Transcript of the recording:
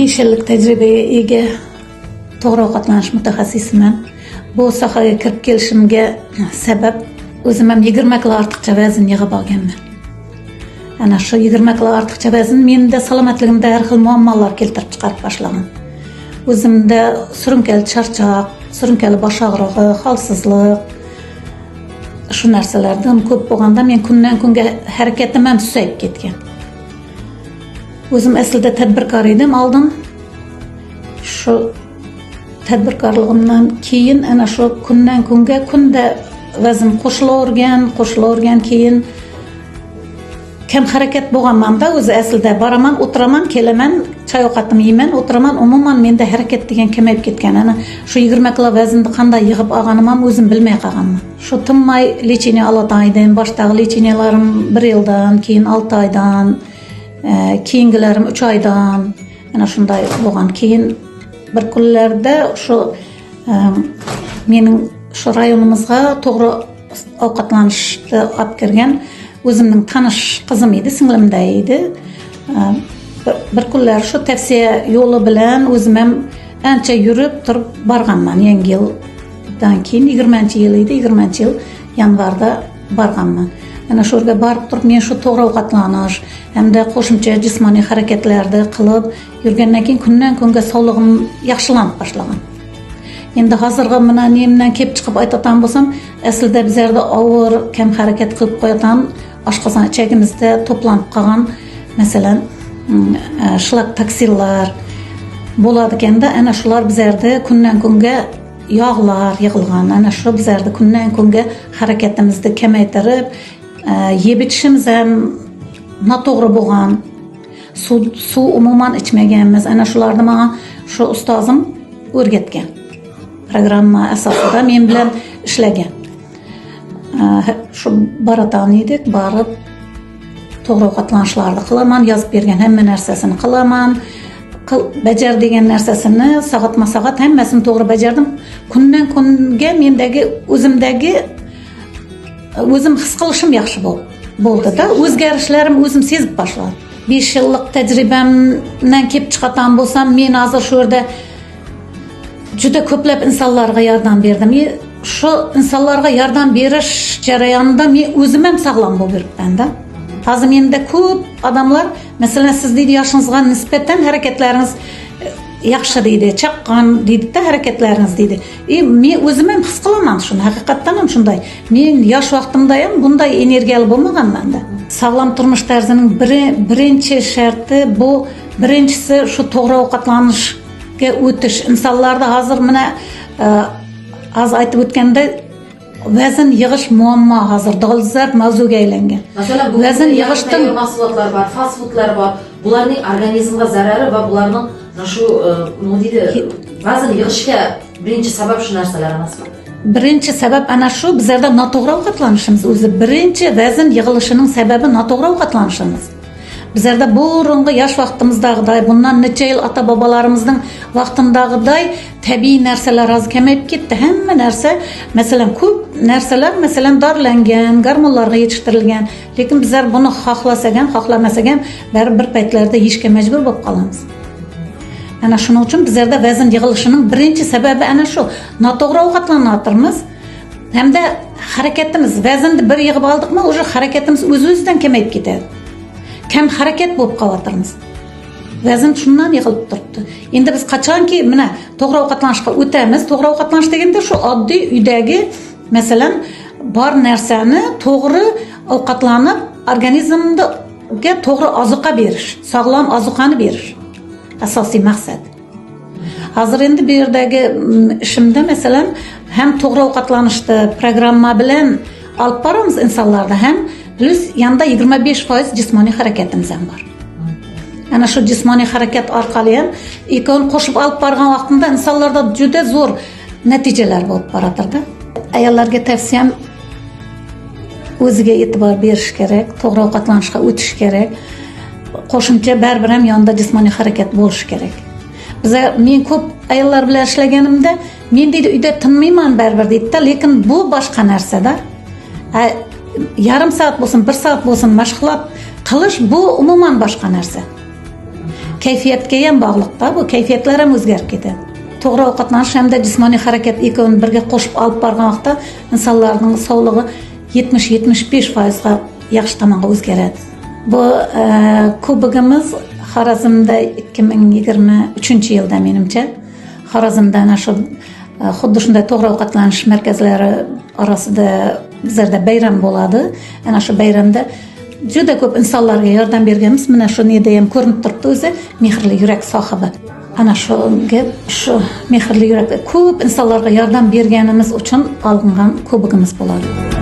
5 yillik tajribaga ega to'g'ri ovqatlanish mutaxassisiman. Bu sohaga kirib kelishimga sabab o'zim ham 20 kilo ortiqcha vazn yig'ib olganman. Ana shu 20 kilo ortiqcha vazn menda salomatligimda har xil muammolar keltirib chiqarib boshlagan. O'zimda surunkali charchoq, surunkali bosh og'rig'i, holsizlik, shu narsalardan ko'p bo'lganda men kundan kunga harakatim ham susayib ketgan. O'zim aslida tadbirkor edim oldin. Shu tadbirkorligimdan keyin ana shu kundan kunga kunda vazn qo'shilavergan keyin kam harakat bo'lganman-da, o'zi aslida boraman, o'tiraman, kelaman, choy ovqatimni yeyman, o'tiraman, umuman menda harakat degan kamayib ketgan. Ana shu 20 kilo vaznni qanday yig'ib olganim ham o'zim bilmay qolganman. Shu tinmay lecheniya olatan edim. Boshdagi lecheniyalarım 1 yildan, keyin 6 oydan, keyingilarim 3 oydan, ana shunday bo'lgan. Keyin bir kunlarda shu mening shu rayonimizga to'g'ri ovqatlanishni olib kirgan o'zimning tanish qizim edi, singlimday edi. Bir kunlar shu tavsiya yo'li bilan o'zim ham ancha yurib turib borganman. Yangi yildan keyin 20-yil edi, 20-yil yanvarda borganman. Ana shu yerga borib turib men shu to'g'ri ovqatlanish hamda qo'shimcha jismoniy harakatlarni qilib yurgandan keyin kundan kunga sog'lig'im yaxshilanib boshlagan. Endi hozirgi mana nemdan kelib chiqib aytatan bo'lsam, aslida bizlarda og'ir, kam harakat qilib qo'yatan oshqozon ichagimizda to'planib qolgan, masalan, shlak toksinlar bo'ladi ekanda, ana shular bizlarda kundan kunga yog'lar yig'ilgan. Ana shu bizlarda kundan kunga harakatimizni kamaytirib, yeb ichishimiz ham noto'g'ri bo'lgan. Suv umuman ichmaganmiz. Ana shularni menga shu ustozim o'rgatgan. Programma asosida men bilan ishlagan. Shu baratan edik, borib to'g'ri ovqatlanishlarni qilaman, yozib bergan hamma narsasini qilaman. Bajar degan narsasini soatma-soat hammasini to'g'ri bajardim. Kundan kunga mendagi o'zim his qilishim yaxshi bo'ldi-da. O'zgarishlarim o'zim sezib boshladim. 5 yillik tajribamdan kelib chiqatan bo'lsam, men hozir shu yerda juda ko'plab insonlarga yordam berdim. Shu insonlarga yordam berish jarayonida men o'zim ham sog'lom bo'lib yuribman-da. Hozir menda ko'p odamlar, masalan, siz deydi yoshingizga nisbatan harakatlaringiz yaxshi deydi, chaqqon deydi-da harakatlaringiz deydi. Men o'zim ham his qilaman shuni, haqiqatdan ham shunday. Men yosh vaqtimda ham bunday energiyali bo'lmaganman-da. Sog'lom turmush tarzining birinchi sharti bu, birinchisi shu to'g'ri ovqatlanishga o'tish. Insonlarda hozir mana hozir aytib o'tganda vazn yig'ish muammo hozir dolzarb mavzuga aylangan. Masalan, vazn yig'ishdan mahsulotlar bor, fast foodlar bor. Bularning organizmga zarari va bularning shu nima deydi, vazn yig'ishga birinchi sabab shu narsalar emasmi? Birinchi sabab ana shu bizlarda noto'g'ri ovqatlanishimiz. O'zi birinchi vazn yig'ilishining sababi noto'g'ri ovqatlanishimiz. Bizlarda burungi yosh vaqtimizdagiday, bundan necha yil ota-bobolarimizning vaqtindagiday tabiiy narsalar hozir kamayib ketdi. Hamma narsa, masalan, ko'p narsalar masalan dorilangan, gormonlarga yetishtirilgan. Lekin bizlar buni xohlasak ham, xohlamasak ham bir paytlarda yeyishga majbur bo'lib qolamiz. Ana shuning uchun bizlarda vazn yig'ilishining birinchi sababi ana shu. Noto'g'ri ovqatlanyapmiz. Hamda harakatimiz, vaznni bir yig'ib oldikmi, o'sha harakatimiz o'z-o'zidan kamayib ketadi. Kam harakat bo'lib qolatirmiz. Vazn shundan yig'ilib turibdi. Endi biz qachonki mana to'g'ri ovqatlanishga o'tamiz, to'g'ri ovqatlanish deganda shu oddiy uydagi masalan bor narsani to'g'ri ovqatlanib, organizmga to'g'ri ozuqa berish, sog'lom ozuqani berish asosiy maqsad. Hozir endi bu yerdagi ishimda masalan ham to'g'ri ovqatlanishni programma bilan olib boramiz insonlarda, ham plus yanda 25% jismoniy harakatimiz ham bor. Ana shu jismoniy harakat orqali ham ikkovini qo'shib olib borgan vaqtimda insonlarda juda zo'r natijalar bo'lib boratirdi. Ayollarga tavsiyam o'ziga e'tibor berish kerak, to'g'ri ovqatlanishga o'tish kerak. Qo'shimcha baribir ham yonida jismoniy harakat bo'lishi kerak. Men ko'p ayollar bilan ishlaganimda, men deydi uyda tinmayman baribir deydi-da, lekin bu boshqa narsa-da. Yarim soat bo'lsin, 1 soat bo'lsin mashg'ulot qilish bu umuman boshqa narsa. kayfiyatga ham bog'liqda, bu kayfiyatlar ham o'zgarib ketadi. To'g'ri ovqatlanish hamda jismoniy harakat ikkovini birga qo'shib olib borgan vaqtda insonlarning sog'lig'i 70-75% ga yaxshi tomonga o'zgaradi. Bu kubogimiz Xorazmda 2023-yilda menimcha Xorazmda ana shu xuddi shunday to'g'ri ovqatlanish markazlari orasida bizlarda bayram bo'ladi. Ana shu bayramda juda ko'p insonlarga yordam berganmiz. Mana shu neda ham ko'rinib turibdi o'zi, mehrli yurak sohibi. Ana shu mehrli yurak ko'p insonlarga yordam berganimiz uchun olingan kubogimiz bo'ladi.